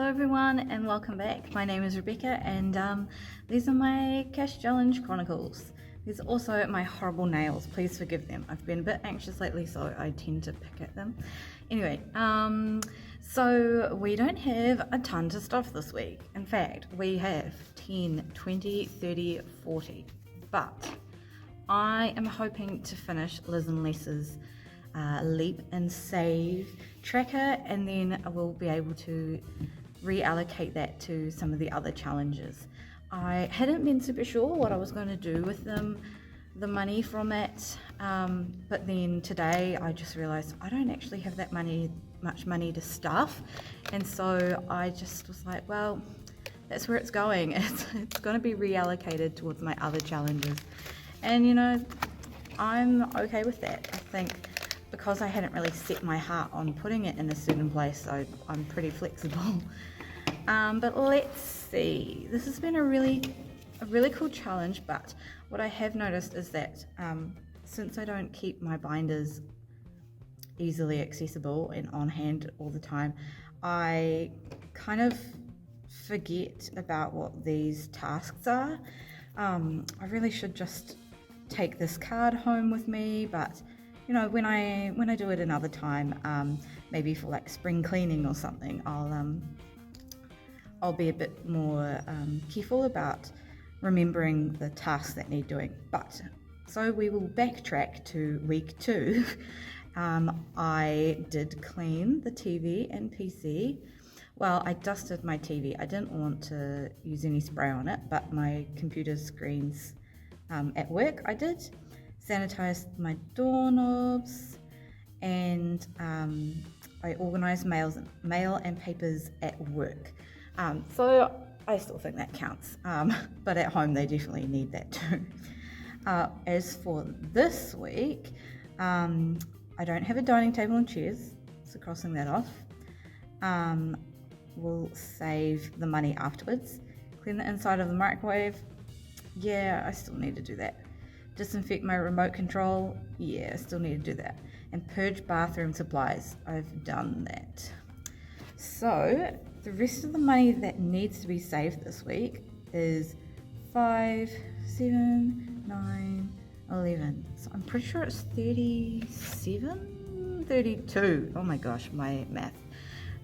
everyone and welcome back. My name is Rebecca and these are my Cash Challenge Chronicles. These are also my horrible nails, please forgive them. I've been a bit anxious lately so I tend to pick at them. Anyway, so we don't have a ton to stuff this week. In fact, we have 10, 20, 30, 40. But I am hoping to finish Liz and Les's Leap and Save tracker, and then I will be able to reallocate that to some of the other challenges. I hadn't been super sure what I was going to do with the money from it, but then today I just realized I don't actually have that much money to stuff, and so I just was like, well, that's where it's going. It's going to be reallocated towards my other challenges, and you know, I'm okay with that. I think because I hadn't really set my heart on putting it in a certain place, so I'm pretty flexible. But let's see. This has been a really cool challenge, but what I have noticed is that since I don't keep my binders easily accessible and on hand all the time, I kind of forget about what these tasks are. I really should just take this card home with me, but you know, when I do it another time, maybe for like spring cleaning or something, I'll be a bit more careful about remembering the tasks that need doing. But so we will backtrack to week 2. I did clean the TV and PC. Well, I dusted my TV. I didn't want to use any spray on it, but my computer screens at work I did. Sanitized my doorknobs, and I organized mail and papers at work. So I still think that counts, but at home they definitely need that too. As for this week, I don't have a dining table and chairs, so crossing that off. We'll save the money afterwards. Clean the inside of the microwave. Yeah, I still need to do that. Disinfect my remote control. Yeah, I still need to do that. And purge bathroom supplies. I've done that. So the rest of the money that needs to be saved this week is 5, 7, 9, 11. So I'm pretty sure it's 37, 32. Oh my gosh, my math.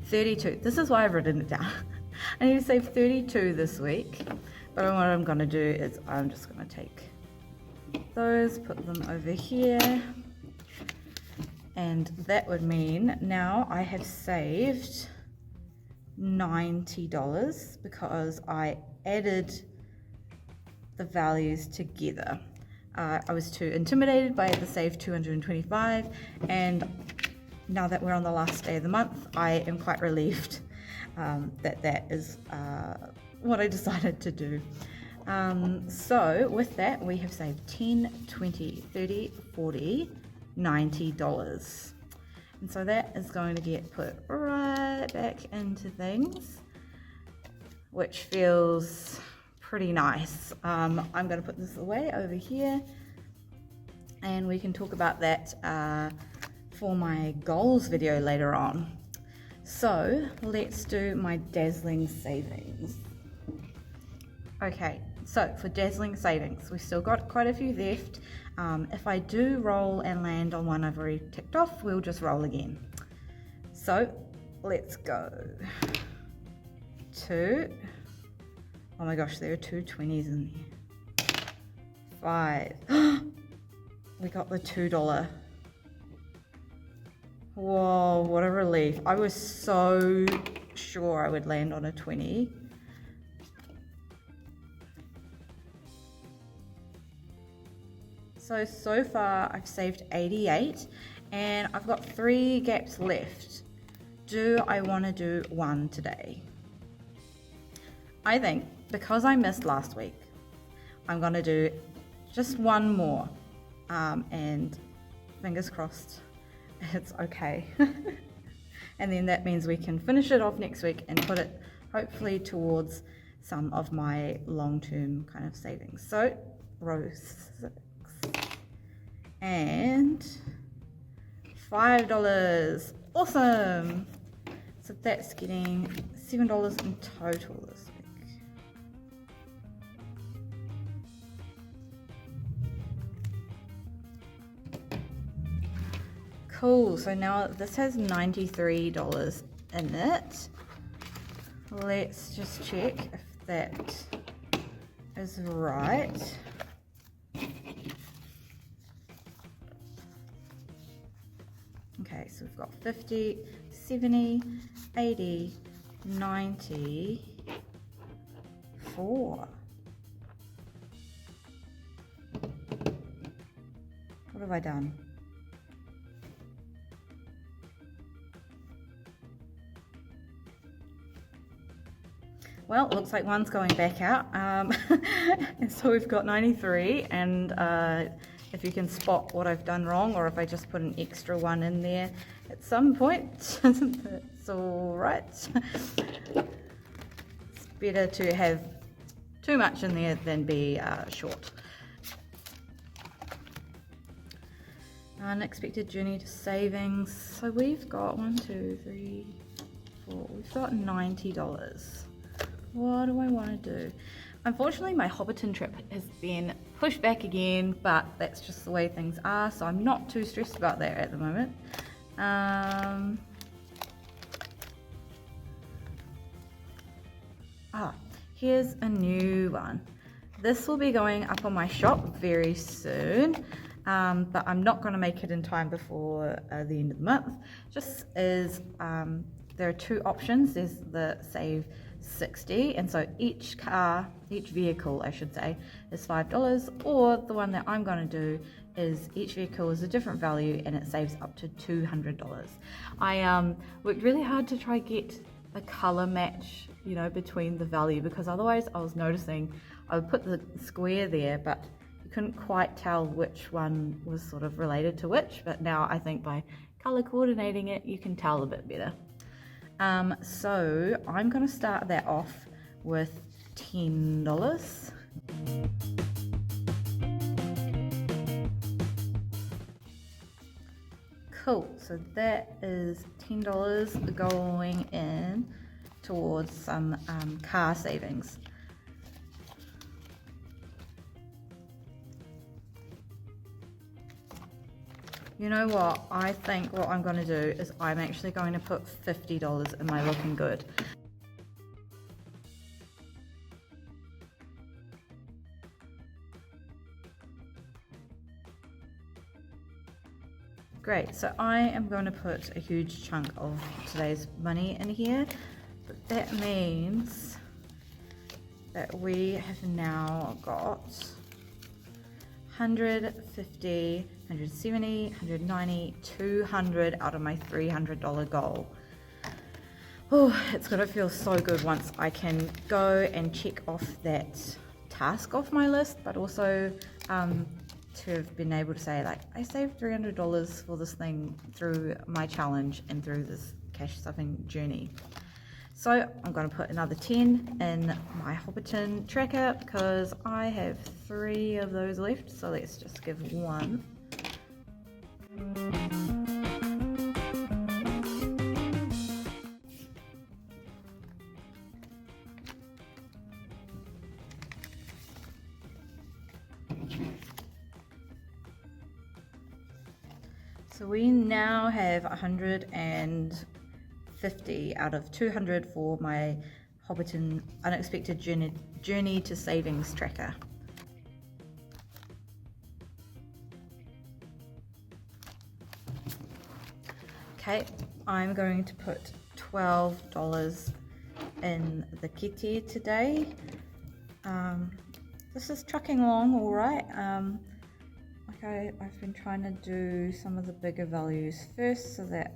32. This is why I've written it down. I need to save 32 this week. But what I'm going to do is I'm just going to take those, put them over here, and that would mean now I have saved $90 because I added the values together. I was too intimidated by the save 225, and now that we're on the last day of the month, I am quite relieved that is what I decided to do. So with that, we have saved 10, 20, 30, 40, $90. And so that is going to get put right back into things, which feels pretty nice. I'm going to put this away over here, and we can talk about that for my goals video later on. So let's do my Dazzling Savings. Okay, so for Dazzling Savings, we've still got quite a few left. If I do roll and land on one I've already ticked off, we'll just roll again. So let's go. 2. Oh my gosh, there are 2 20s in there. 5. We got the $2. Whoa, what a relief. I was so sure I would land on a 20. So far I've saved 88 and I've got 3 gaps left. Do I want to do one today? I think because I missed last week, I'm going to do just one more, and fingers crossed it's okay. And then that means we can finish it off next week and put it hopefully towards some of my long-term kind of savings. So row 6 and $5. Awesome. So that's getting $7 in total this week. Cool, so now this has $93 in it. Let's just check if that is right. Okay, so we've got 50, 70, 80, 94. What have I done? Well, it looks like one's going back out. And so we've got 93, and if you can spot what I've done wrong, or if I just put an extra one in there at some point, it's all right. It's better to have too much in there than be short. Unexpected journey to savings. So we've got 1, 2, 3, 4. We've got $90. What do I want to do? Unfortunately, my Hobbiton trip has been pushed back again, but that's just the way things are, so I'm not too stressed about that at the moment. Here's a new one. This will be going up on my shop very soon, but I'm not going to make it in time before the end of the month. Just as there are two options. There's the Save 60, and so each vehicle I should say is $5, or the one that I'm going to do is each vehicle is a different value and it saves up to $200. I worked really hard to try get a color match, you know, between the value, because otherwise I was noticing I would put the square there but you couldn't quite tell which one was sort of related to which, but now I think by color coordinating it you can tell a bit better. So I'm going to start that off with $10. Cool, so that is $10 going in towards some car savings. You know what, I think what I'm going to do is I'm actually going to put $50 in my Lookin Good. Great, so I am going to put a huge chunk of today's money in here, but that means that we have now got 150, 170, 190, 200 out of my $300 goal. Oh, it's gonna feel so good once I can go and check off that task off my list, but also to have been able to say, like, I saved $300 for this thing through my challenge and through this cash stuffing journey. So I'm going to put another 10 in my Hobbiton tracker because I have 3 of those left, so let's just give 1. So we now have 150 out of 200 for my Hobbiton Unexpected Journey to Savings tracker. Okay, I'm going to put $12 in the kitty today. This is trucking along all right. I've been trying to do some of the bigger values first so that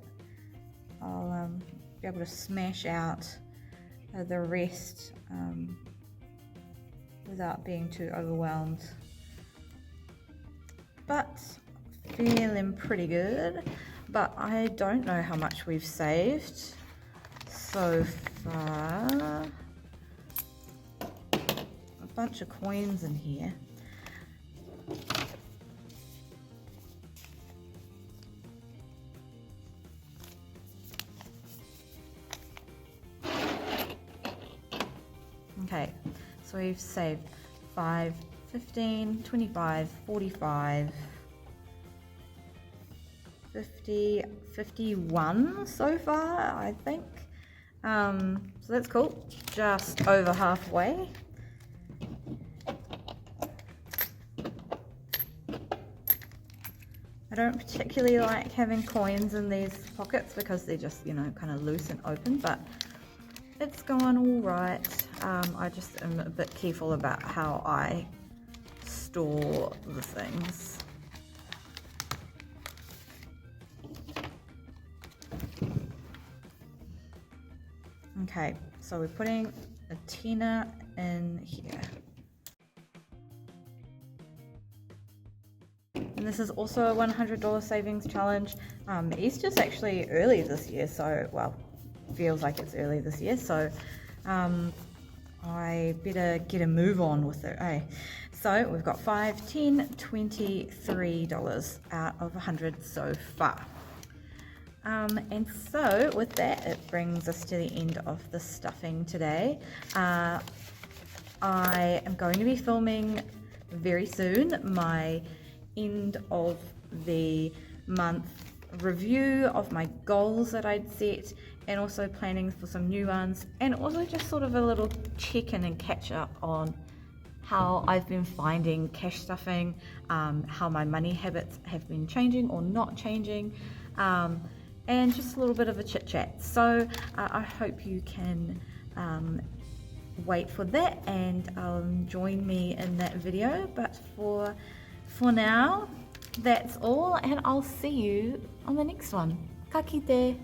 I'll be able to smash out the rest without being too overwhelmed. But feeling pretty good, but I don't know how much we've saved so far. A bunch of coins in here. Okay, so we've saved 5, 15, 25, 45, 50, 51 so far, I think. So that's cool, just over halfway. I don't particularly like having coins in these pockets because they're just, you know, kind of loose and open, but it's gone all right. I just am a bit careful about how I store the things. Okay, so we're putting a tenner in here. And this is also a $100 savings challenge. Easter's actually early this year, so, well, feels like it's early this year, so I better get a move on with it, eh? So we've got $5, $10, $23 out of 100 so far. And so with that, it brings us to the end of the stuffing today. I am going to be filming very soon my end of the month review of my goals that I'd set, and also planning for some new ones, and also just sort of a little check-in and catch up on how I've been finding cash stuffing, how my money habits have been changing or not changing, and just a little bit of a chit chat. So I hope you can wait for that and join me in that video. But for now, that's all, and I'll see you on the next one. Ka kite!